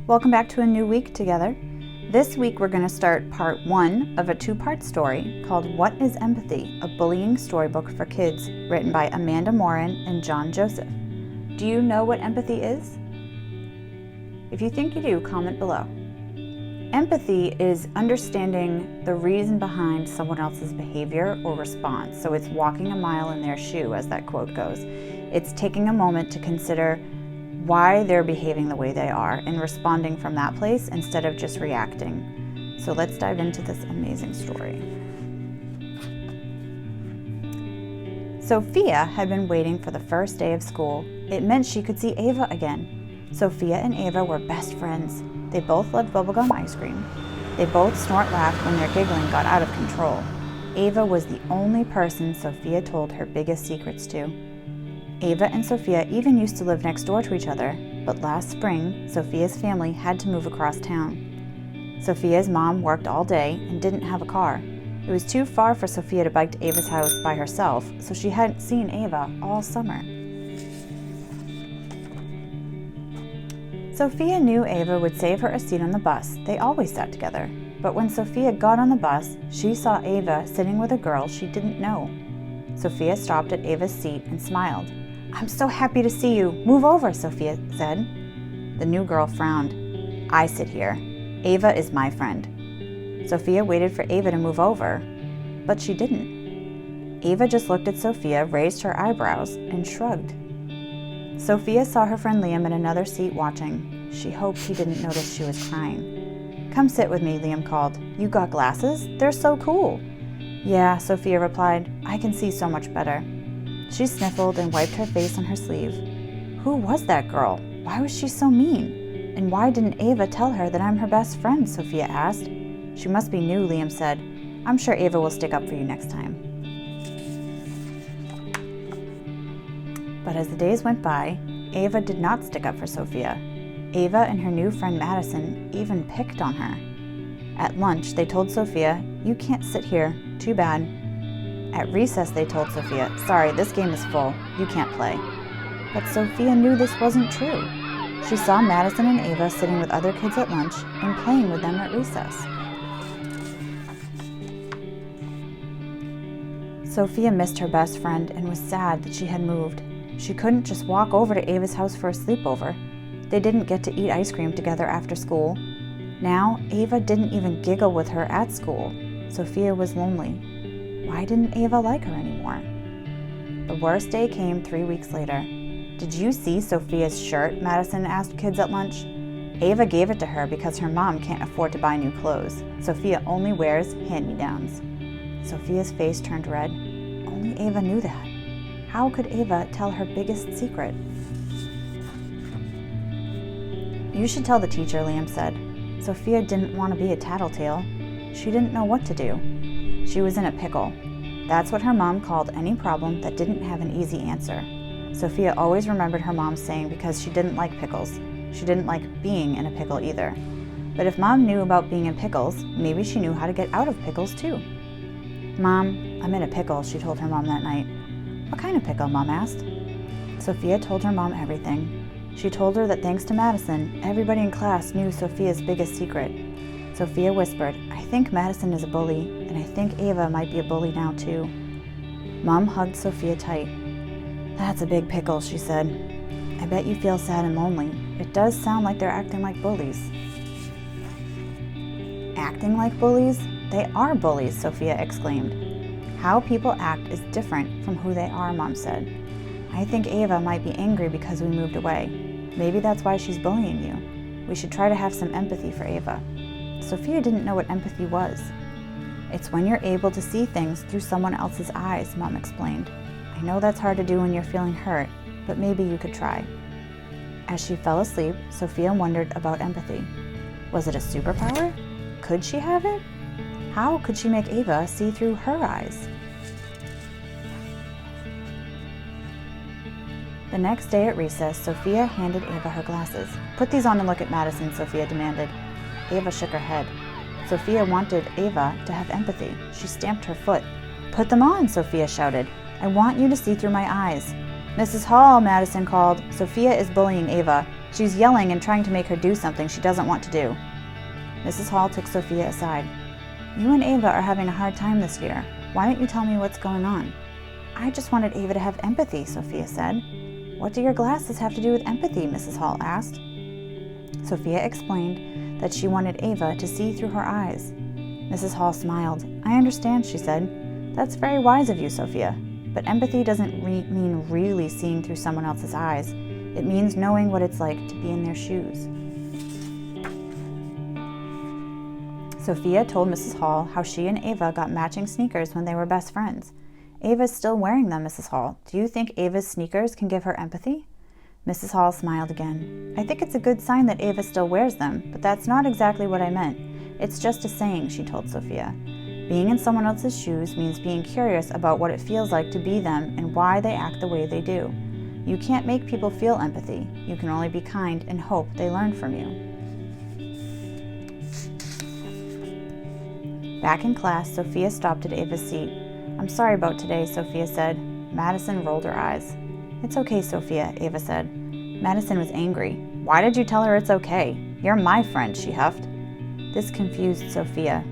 Welcome back to a new week together. This week we're going to start part 1 of a 2-part story called What is Empathy? A Bullying Storybook for Kids, written by Amanda Morin and John Joseph. Do you know what empathy is? If you think you do, comment below. Empathy is understanding the reason behind someone else's behavior or response. So it's walking a mile in their shoe, as that quote goes. It's taking a moment to consider why they're behaving the way they are and responding from that place instead of just reacting. So let's dive into this amazing story. Sophia had been waiting for the first day of school. It meant she could see Ava again. Sophia and Ava were best friends. They both loved bubblegum ice cream. They both snort laughed when their giggling got out of control. Ava was the only person Sophia told her biggest secrets to. Ava and Sophia even used to live next door to each other, but last spring, Sophia's family had to move across town. Sophia's mom worked all day and didn't have a car. It was too far for Sophia to bike to Ava's house by herself, so she hadn't seen Ava all summer. Sophia knew Ava would save her a seat on the bus. They always sat together. But when Sophia got on the bus, she saw Ava sitting with a girl she didn't know. Sophia stopped at Ava's seat and smiled. "I'm so happy to see you. Move over," Sophia said. The new girl frowned. "I sit here. Ava is my friend." Sophia waited for Ava to move over, but she didn't. Ava just looked at Sophia, raised her eyebrows, and shrugged. Sophia saw her friend Liam in another seat watching. She hoped he didn't notice she was crying. "Come sit with me," Liam called. "You got glasses? They're so cool." "Yeah," Sophia replied. "I can see so much better." She sniffled and wiped her face on her sleeve. Who was that girl? Why was she so mean? And why didn't Ava tell her that I'm her best friend? Sophia asked. "She must be new," Liam said. "I'm sure Ava will stick up for you next time." But as the days went by, Ava did not stick up for Sophia. Ava and her new friend Madison even picked on her. At lunch, they told Sophia, "You can't sit here. Too bad." At recess, they told Sophia, "Sorry, this game is full. You can't play." But Sophia knew this wasn't true. She saw Madison and Ava sitting with other kids at lunch and playing with them at recess. Sophia missed her best friend and was sad that she had moved. She couldn't just walk over to Ava's house for a sleepover. They didn't get to eat ice cream together after school. Now, Ava didn't even giggle with her at school. Sophia was lonely. Why didn't Ava like her anymore? The worst day came 3 weeks later. "Did you see Sophia's shirt?" Madison asked kids at lunch. Ava gave it to her because her mom can't afford to buy new clothes. Sophia only wears hand-me-downs. Sophia's face turned red. Only Ava knew that. How could Ava tell her biggest secret? "You should tell the teacher," Liam said. Sophia didn't want to be a tattletale. She didn't know what to do. She was in a pickle. That's what her mom called any problem that didn't have an easy answer. Sophia always remembered her mom saying because she didn't like pickles. She didn't like being in a pickle either. But if Mom knew about being in pickles, maybe she knew how to get out of pickles too. "Mom, I'm in a pickle," she told her mom that night. "What kind of pickle?" Mom asked. Sophia told her mom everything. She told her that thanks to Madison, everybody in class knew Sophia's biggest secret. Sophia whispered, "I think Madison is a bully, and I think Ava might be a bully now too." Mom hugged Sophia tight. "That's a big pickle," she said. "I bet you feel sad and lonely. It does sound like they're acting like bullies." "Acting like bullies? They are bullies," Sophia exclaimed. "How people act is different from who they are," Mom said. "I think Ava might be angry because we moved away. Maybe that's why she's bullying you. We should try to have some empathy for Ava." Sophia didn't know what empathy was. "It's when you're able to see things through someone else's eyes," Mom explained. "I know that's hard to do when you're feeling hurt, but maybe you could try." As she fell asleep, Sophia wondered about empathy. Was it a superpower? Could she have it? How could she make Ava see through her eyes? The next day at recess, Sophia handed Ava her glasses. "Put these on and look at Madison," Sophia demanded. Ava shook her head. Sophia wanted Ava to have empathy. She stamped her foot. "Put them on," Sophia shouted. "I want you to see through my eyes." "Mrs. Hall," Madison called. "Sophia is bullying Ava." She's yelling and trying to make her do something she doesn't want to do. Mrs. Hall took Sophia aside. You and Ava are having a hard time this year. Why don't you tell me what's going on? I just wanted Ava to have empathy, Sophia said. What do your glasses have to do with empathy? Mrs. Hall asked. Sophia explained that she wanted Ava to see through her eyes. Mrs. Hall smiled. I understand, she said. That's very wise of you, Sophia. But empathy doesn't mean really seeing through someone else's eyes. It means knowing what it's like to be in their shoes. Sophia told Mrs. Hall how she and Ava got matching sneakers when they were best friends. Ava's still wearing them, Mrs. Hall. Do you think Ava's sneakers can give her empathy? Mrs. Hall smiled again. I think it's a good sign that Ava still wears them, but that's not exactly what I meant. It's just a saying, she told Sophia. Being in someone else's shoes means being curious about what it feels like to be them and why they act the way they do. You can't make people feel empathy. You can only be kind and hope they learn from you. Back in class, Sophia stopped at Ava's seat. I'm sorry about today, Sophia said. Madison rolled her eyes. It's okay, Sophia, Ava said. Madison was angry. Why did you tell her it's okay? You're my friend, she huffed. This confused Sophia.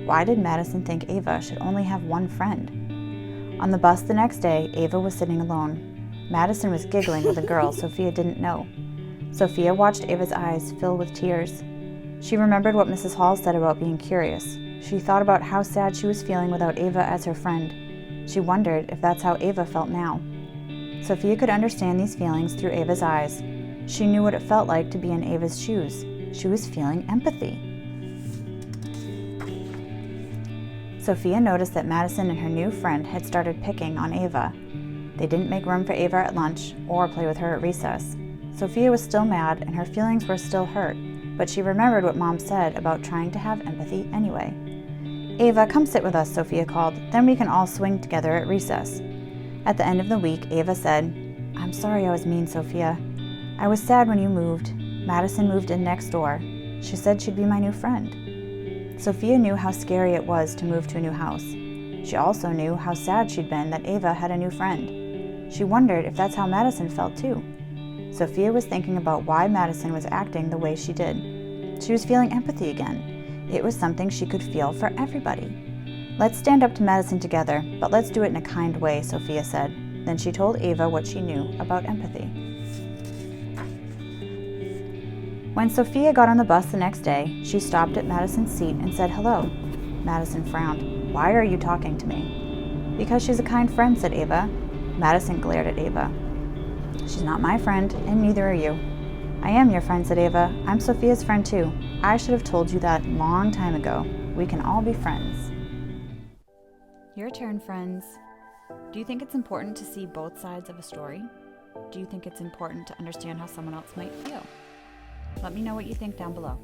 Why did Madison think Ava should only have one friend? On the bus the next day, Ava was sitting alone. Madison was giggling with a girl Sophia didn't know. Sophia watched Ava's eyes fill with tears. She remembered what Mrs. Hall said about being curious. She thought about how sad she was feeling without Ava as her friend. She wondered if that's how Ava felt now. Sophia could understand these feelings through Ava's eyes. She knew what it felt like to be in Ava's shoes. She was feeling empathy. Sophia noticed that Madison and her new friend had started picking on Ava. They didn't make room for Ava at lunch or play with her at recess. Sophia was still mad and her feelings were still hurt, but she remembered what Mom said about trying to have empathy anyway. Ava, come sit with us, Sophia called. Then we can all swing together at recess. At the end of the week, Ava said, I'm sorry I was mean, Sophia. I was sad when you moved. Madison moved in next door. She said she'd be my new friend. Sophia knew how scary it was to move to a new house. She also knew how sad she'd been that Ava had a new friend. She wondered if that's how Madison felt too. Sophia was thinking about why Madison was acting the way she did. She was feeling empathy again. It was something she could feel for everybody. Let's stand up to Madison together, but let's do it in a kind way, Sophia said. Then she told Ava what she knew about empathy. When Sophia got on the bus the next day, she stopped at Madison's seat and said hello. Madison frowned. Why are you talking to me? Because she's a kind friend, said Ava. Madison glared at Ava. She's not my friend, and neither are you. I am your friend, said Ava. I'm Sophia's friend too. I should have told you that long time ago. We can all be friends. Your turn, friends. Do you think it's important to see both sides of a story? Do you think it's important to understand how someone else might feel? Let me know what you think down below.